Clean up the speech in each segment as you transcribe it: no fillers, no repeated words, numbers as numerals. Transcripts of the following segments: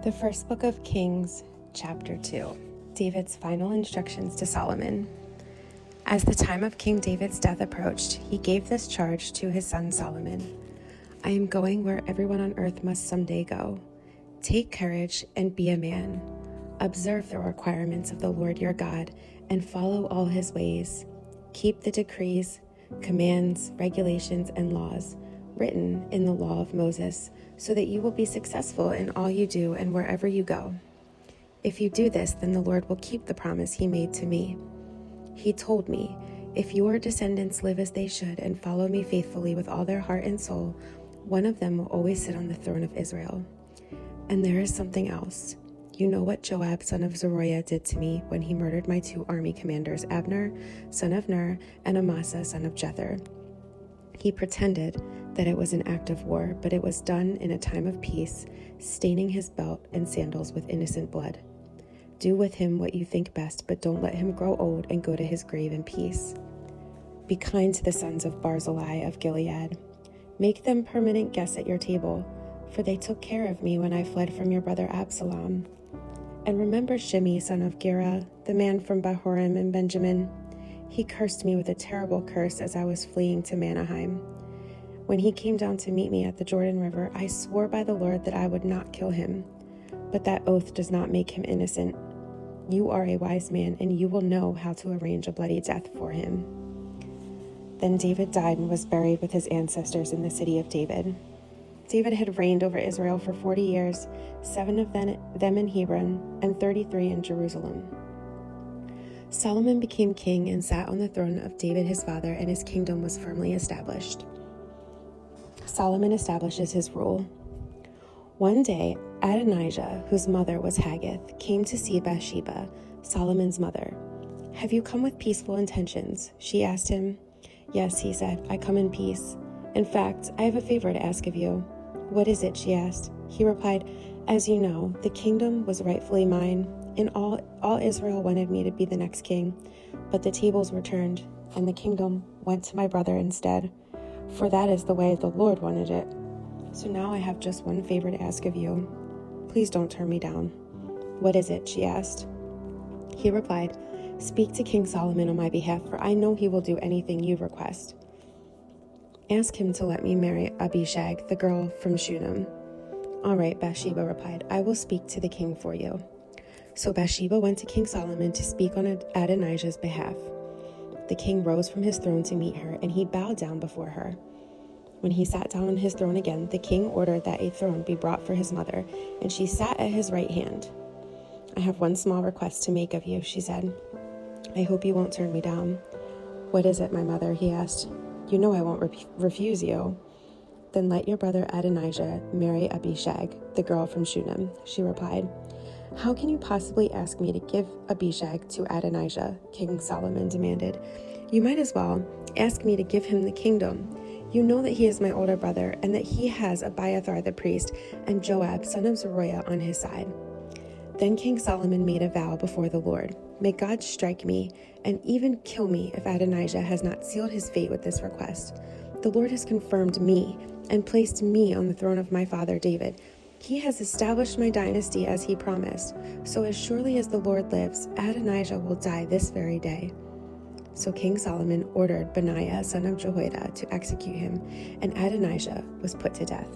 The first book of Kings, chapter 2. David's final instructions to Solomon. As the time of King David's death approached, he gave this charge to his son Solomon. I am going where everyone on earth must someday go. Take courage and be a man. Observe the requirements of the Lord your God and follow all his ways. Keep the decrees, commands, regulations, and laws written in the law of Moses, so that you will be successful in all you do and wherever you go. If you do this, then the Lord will keep the promise he made to me. He told me, if your descendants live as they should and follow me faithfully with all their heart and soul, one of them will always sit on the throne of Israel. And there is something else. You know what Joab, son of Zeruiah, did to me when he murdered my 2 army commanders, Abner, son of Ner, and Amasa, son of Jether. He pretended that it was an act of war, but it was done in a time of peace, staining his belt and sandals with innocent blood. Do with him what you think best, but don't let him grow old and go to his grave in peace. Be kind to the sons of Barzillai of Gilead. Make them permanent guests at your table, for they took care of me when I fled from your brother Absalom. And remember Shimei, son of Gera, the man from Bahurim and Benjamin. He cursed me with a terrible curse as I was fleeing to Mahanaim. When he came down to meet me at the Jordan River, I swore by the Lord that I would not kill him. But that oath does not make him innocent. You are a wise man, and you will know how to arrange a bloody death for him. Then David died and was buried with his ancestors in the city of David. David had reigned over Israel for 40 years, 7 of them in Hebron, and 33 in Jerusalem. Solomon became king and sat on the throne of David his father, and his kingdom was firmly established. Solomon establishes his rule. One day, Adonijah, whose mother was Haggith, came to see Bathsheba, Solomon's mother. Have you come with peaceful intentions? She asked him. Yes, he said, I come in peace. In fact, I have a favor to ask of you. What is it? She asked. He replied, as you know, the kingdom was rightfully mine, and all Israel wanted me to be the next king, but the tables were turned, and the kingdom went to my brother instead, for that is the way the Lord wanted it. So now I have just one favor to ask of you. Please don't turn me down. What is it? She asked. He replied, speak to King Solomon on my behalf, for I know he will do anything you request. Ask him to let me marry Abishag, the girl from Shunem. All right, Bathsheba replied, I will speak to the king for you. So Bathsheba went to King Solomon to speak on Adonijah's behalf. The king rose from his throne to meet her, and he bowed down before her. When he sat down on his throne again, the king ordered that a throne be brought for his mother, and she sat at his right hand. I have one small request to make of you, she said. I hope you won't turn me down. What is it, my mother? He asked. You know I won't refuse you. Then let your brother Adonijah marry Abishag, the girl from Shunem, she replied. How can you possibly ask me to give Abishag to Adonijah? King Solomon demanded. You might as well ask me to give him the kingdom. You know that he is my older brother, and that he has Abiathar the priest and Joab, son of Zeruiah, on his side. Then King Solomon made a vow before the Lord. May God strike me and even kill me if Adonijah has not sealed his fate with this request. The Lord has confirmed me and placed me on the throne of my father David. He has established my dynasty as he promised. So as surely as the Lord lives, Adonijah will die this very day. So King Solomon ordered Benaiah, son of Jehoiada, to execute him, and Adonijah was put to death.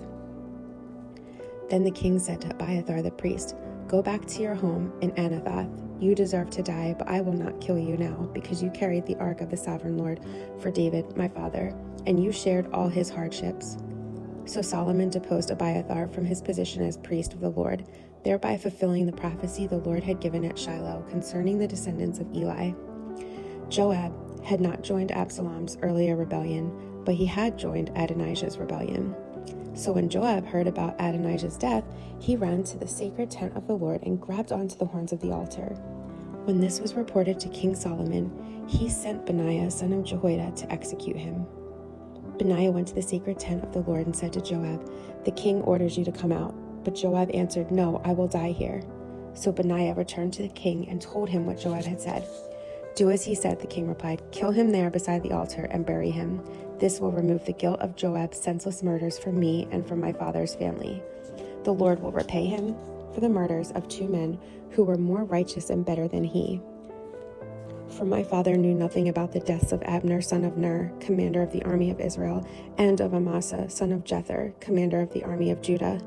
Then the king said to Abiathar the priest, Go back to your home in Anathoth. You deserve to die, but I will not kill you now, because you carried the ark of the sovereign Lord for David, my father, and you shared all his hardships. So Solomon deposed Abiathar from his position as priest of the Lord, thereby fulfilling the prophecy the Lord had given at Shiloh concerning the descendants of Eli. Joab had not joined Absalom's earlier rebellion, but he had joined Adonijah's rebellion. So when Joab heard about Adonijah's death, he ran to the sacred tent of the Lord and grabbed onto the horns of the altar. When this was reported to King Solomon, he sent Benaiah, son of Jehoiada, to execute him. Benaiah went to the sacred tent of the Lord and said to Joab, The king orders you to come out. But Joab answered, No, I will die here. So Benaiah returned to the king and told him what Joab had said. Do as he said, the king replied. Kill him there beside the altar and bury him. This will remove the guilt of Joab's senseless murders from me and from my father's family. The Lord will repay him. for the murders of 2 men who were more righteous and better than he. For my father knew nothing about the deaths of Abner, son of Ner, commander of the army of Israel, and of Amasa, son of Jether, commander of the army of Judah.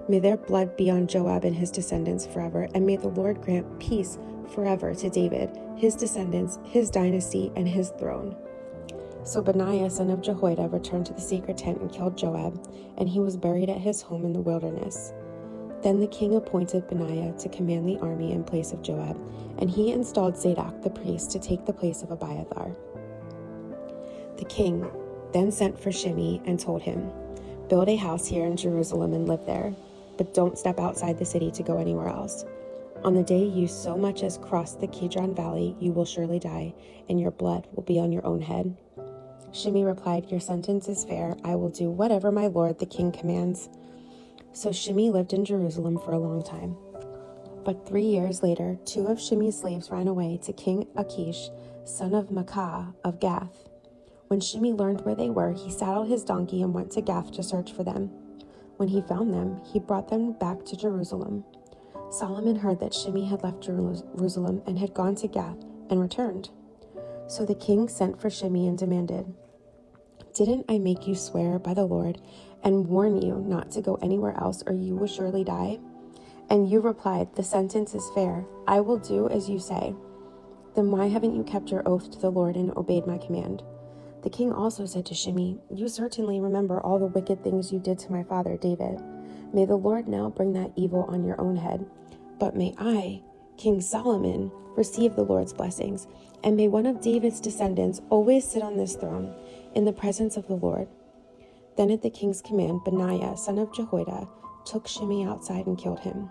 May their blood be on Joab and his descendants forever, and may the Lord grant peace forever to David, his descendants, his dynasty, and his throne." So Benaiah, son of Jehoiada, returned to the secret tent and killed Joab, and he was buried at his home in the wilderness. Then the king appointed Benaiah to command the army in place of Joab, and he installed Zadok the priest to take the place of Abiathar. The king then sent for Shimei and told him, "Build a house here in Jerusalem and live there, but don't step outside the city to go anywhere else. On the day you so much as cross the Kidron Valley, you will surely die, and your blood will be on your own head." Shimei replied, "Your sentence is fair. I will do whatever my lord the king commands." So Shimei lived in Jerusalem for a long time. But 3 years later, 2 of Shimei's slaves ran away to King Achish, son of Maacah of Gath. When Shimei learned where they were, he saddled his donkey and went to Gath to search for them. When he found them, he brought them back to Jerusalem. Solomon heard that Shimei had left Jerusalem and had gone to Gath and returned. So the king sent for Shimei and demanded, "Didn't I make you swear by the Lord and warn you not to go anywhere else or you will surely die?" And you replied, "The sentence is fair. I will do as you say." Then why haven't you kept your oath to the Lord and obeyed my command? The king also said to Shimei, "You certainly remember all the wicked things you did to my father David. May the Lord now bring that evil on your own head. But may I, King Solomon, receive the Lord's blessings, and may one of David's descendants always sit on this throne in the presence of the Lord." Then at the king's command, Benaiah, son of Jehoiada, took Shimei outside and killed him.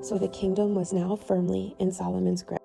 So the kingdom was now firmly in Solomon's grip.